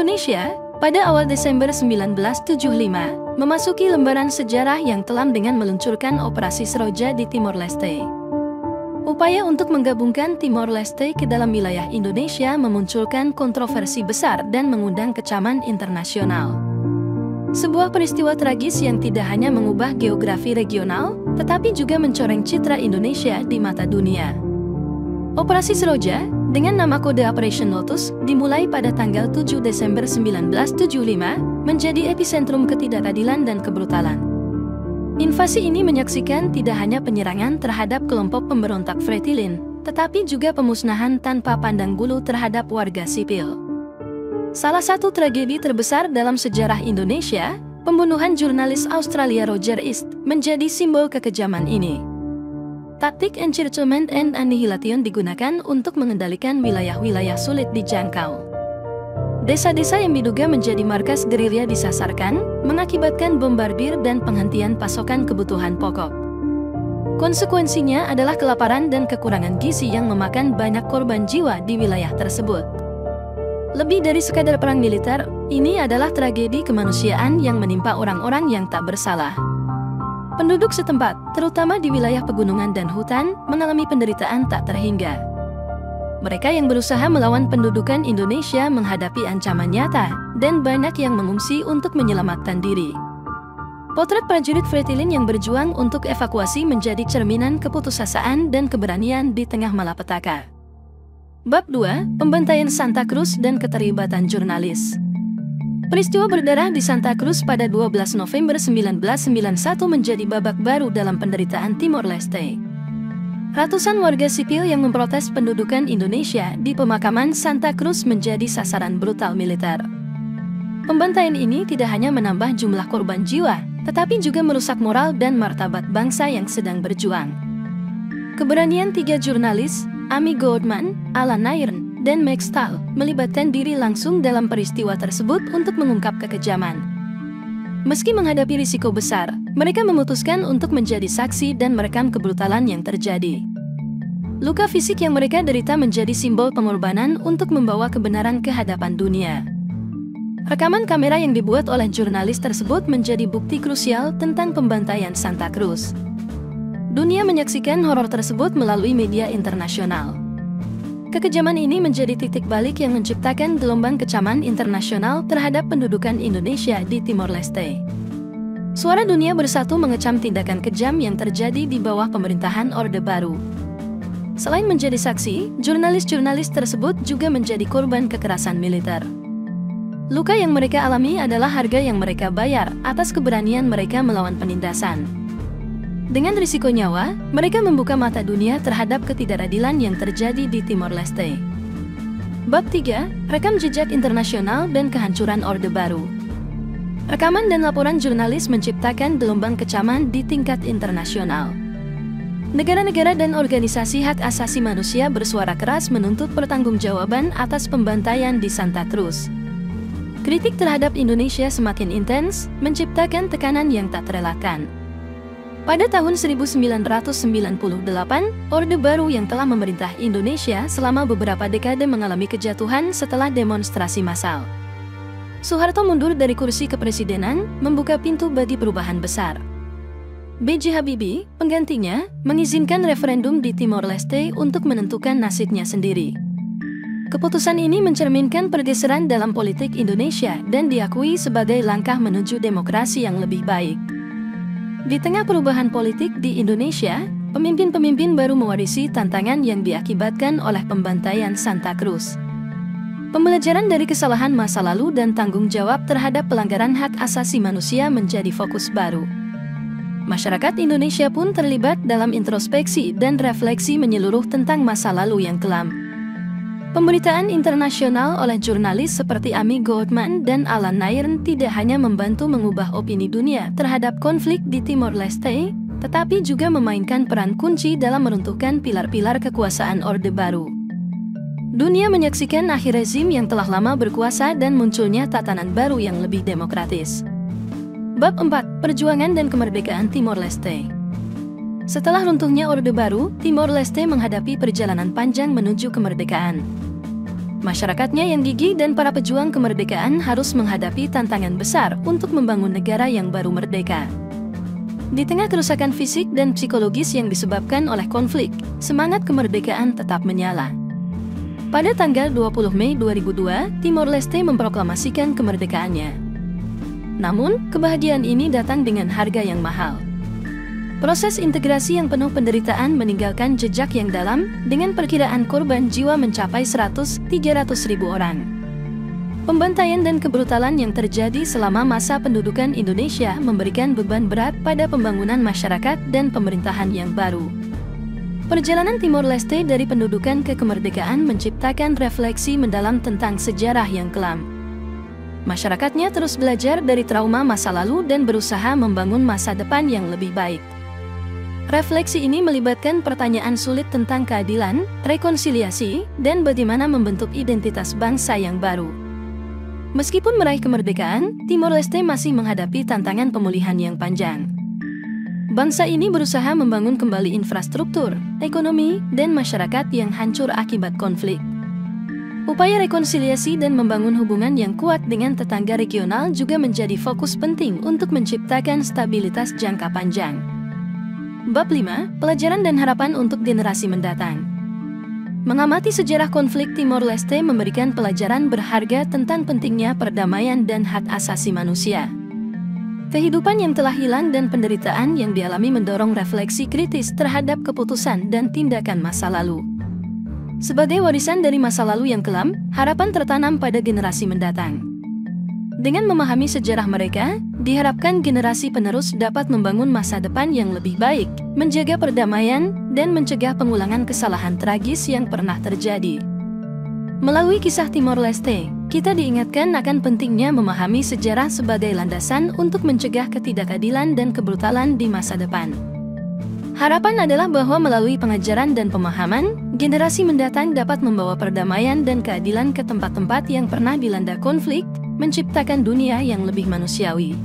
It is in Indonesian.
Indonesia, pada awal Desember 1975, memasuki lembaran sejarah yang kelam dengan meluncurkan Operasi Seroja di Timor Leste. Upaya untuk menggabungkan Timor Leste ke dalam wilayah Indonesia memunculkan kontroversi besar dan mengundang kecaman internasional. Sebuah peristiwa tragis yang tidak hanya mengubah geografi regional, tetapi juga mencoreng citra Indonesia di mata dunia. Operasi Seroja, dengan nama kode Operation Lotus, dimulai pada tanggal 7 Desember 1975, menjadi epicentrum ketidakadilan dan kebrutalan. Invasi ini menyaksikan tidak hanya penyerangan terhadap kelompok pemberontak Fretilin, tetapi juga pemusnahan tanpa pandang bulu terhadap warga sipil. Salah satu tragedi terbesar dalam sejarah Indonesia, pembunuhan jurnalis Australia Roger East, menjadi simbol kekejaman ini. Taktik encirclement and annihilation digunakan untuk mengendalikan wilayah-wilayah sulit dijangkau. Desa-desa yang diduga menjadi markas gerilya disasarkan, mengakibatkan bombardir dan penghentian pasokan kebutuhan pokok. Konsekuensinya adalah kelaparan dan kekurangan gizi yang memakan banyak korban jiwa di wilayah tersebut. Lebih dari sekadar perang militer, ini adalah tragedi kemanusiaan yang menimpa orang-orang yang tak bersalah. Penduduk setempat, terutama di wilayah pegunungan dan hutan, mengalami penderitaan tak terhingga. Mereka yang berusaha melawan pendudukan Indonesia menghadapi ancaman nyata, dan banyak yang mengungsi untuk menyelamatkan diri. Potret prajurit Fretilin yang berjuang untuk evakuasi menjadi cerminan keputusasaan dan keberanian di tengah malapetaka. Bab 2, Pembantaian Santa Cruz dan Keterlibatan Jurnalis. Peristiwa berdarah di Santa Cruz pada 12 November 1991 menjadi babak baru dalam penderitaan Timor Leste. Ratusan warga sipil yang memprotes pendudukan Indonesia di pemakaman Santa Cruz menjadi sasaran brutal militer. Pembantaian ini tidak hanya menambah jumlah korban jiwa, tetapi juga merusak moral dan martabat bangsa yang sedang berjuang. Keberanian 3 jurnalis, Amy Goldman, Alan Nairn, dan Max Stahl, melibatkan diri langsung dalam peristiwa tersebut untuk mengungkap kekejaman. Meski menghadapi risiko besar, mereka memutuskan untuk menjadi saksi dan merekam kebrutalan yang terjadi. Luka fisik yang mereka derita menjadi simbol pengorbanan untuk membawa kebenaran ke hadapan dunia. Rekaman kamera yang dibuat oleh jurnalis tersebut menjadi bukti krusial tentang pembantaian Santa Cruz. Dunia menyaksikan horor tersebut melalui media internasional. Kekejaman ini menjadi titik balik yang menciptakan gelombang kecaman internasional terhadap pendudukan Indonesia di Timor Leste. Suara dunia bersatu mengecam tindakan kejam yang terjadi di bawah pemerintahan Orde Baru. Selain menjadi saksi, jurnalis-jurnalis tersebut juga menjadi korban kekerasan militer. Luka yang mereka alami adalah harga yang mereka bayar atas keberanian mereka melawan penindasan. Dengan risiko nyawa, mereka membuka mata dunia terhadap ketidakadilan yang terjadi di Timor Leste. Bab 3, Rekam Jejak Internasional dan Kehancuran Orde Baru. Rekaman dan laporan jurnalis menciptakan gelombang kecaman di tingkat internasional. Negara-negara dan organisasi hak asasi manusia bersuara keras menuntut pertanggungjawaban atas pembantaian di Santa Cruz. Kritik terhadap Indonesia semakin intens, menciptakan tekanan yang tak terelakkan. Pada tahun 1998, Orde Baru yang telah memerintah Indonesia selama beberapa dekade mengalami kejatuhan setelah demonstrasi massal. Soeharto mundur dari kursi kepresidenan, membuka pintu bagi perubahan besar. B.J. Habibie, penggantinya, mengizinkan referendum di Timor Leste untuk menentukan nasibnya sendiri. Keputusan ini mencerminkan pergeseran dalam politik Indonesia dan diakui sebagai langkah menuju demokrasi yang lebih baik. Di tengah perubahan politik di Indonesia, pemimpin-pemimpin baru mewarisi tantangan yang diakibatkan oleh pembantaian Santa Cruz. Pembelajaran dari kesalahan masa lalu dan tanggung jawab terhadap pelanggaran hak asasi manusia menjadi fokus baru. Masyarakat Indonesia pun terlibat dalam introspeksi dan refleksi menyeluruh tentang masa lalu yang kelam. Pemberitaan internasional oleh jurnalis seperti Amy Goldman dan Alan Nairn tidak hanya membantu mengubah opini dunia terhadap konflik di Timor Leste, tetapi juga memainkan peran kunci dalam meruntuhkan pilar-pilar kekuasaan Orde Baru. Dunia menyaksikan akhir rezim yang telah lama berkuasa dan munculnya tatanan baru yang lebih demokratis. Bab 4, Perjuangan dan Kemerdekaan Timor Leste. Setelah runtuhnya Orde Baru, Timor Leste menghadapi perjalanan panjang menuju kemerdekaan. Masyarakatnya yang gigih dan para pejuang kemerdekaan harus menghadapi tantangan besar untuk membangun negara yang baru merdeka. Di tengah kerusakan fisik dan psikologis yang disebabkan oleh konflik, semangat kemerdekaan tetap menyala. Pada tanggal 20 Mei 2002, Timor Leste memproklamasikan kemerdekaannya. Namun, kebahagiaan ini datang dengan harga yang mahal. Proses integrasi yang penuh penderitaan meninggalkan jejak yang dalam, dengan perkiraan korban jiwa mencapai 100-300 ribu orang. Pembantaian dan kebrutalan yang terjadi selama masa pendudukan Indonesia memberikan beban berat pada pembangunan masyarakat dan pemerintahan yang baru. Perjalanan Timor Leste dari pendudukan ke kemerdekaan menciptakan refleksi mendalam tentang sejarah yang kelam. Masyarakatnya terus belajar dari trauma masa lalu dan berusaha membangun masa depan yang lebih baik. Refleksi ini melibatkan pertanyaan sulit tentang keadilan, rekonsiliasi, dan bagaimana membentuk identitas bangsa yang baru. Meskipun meraih kemerdekaan, Timor Leste masih menghadapi tantangan pemulihan yang panjang. Bangsa ini berusaha membangun kembali infrastruktur, ekonomi, dan masyarakat yang hancur akibat konflik. Upaya rekonsiliasi dan membangun hubungan yang kuat dengan tetangga regional juga menjadi fokus penting untuk menciptakan stabilitas jangka panjang. Bab 5, Pelajaran dan Harapan untuk Generasi Mendatang. Mengamati sejarah konflik Timor Leste memberikan pelajaran berharga tentang pentingnya perdamaian dan hak asasi manusia. Kehidupan yang telah hilang dan penderitaan yang dialami mendorong refleksi kritis terhadap keputusan dan tindakan masa lalu. Sebagai warisan dari masa lalu yang kelam, harapan tertanam pada generasi mendatang. Dengan memahami sejarah mereka, diharapkan generasi penerus dapat membangun masa depan yang lebih baik, menjaga perdamaian, dan mencegah pengulangan kesalahan tragis yang pernah terjadi. Melalui kisah Timor Leste, kita diingatkan akan pentingnya memahami sejarah sebagai landasan untuk mencegah ketidakadilan dan kebrutalan di masa depan. Harapan adalah bahwa melalui pengajaran dan pemahaman, generasi mendatang dapat membawa perdamaian dan keadilan ke tempat-tempat yang pernah dilanda konflik, menciptakan dunia yang lebih manusiawi.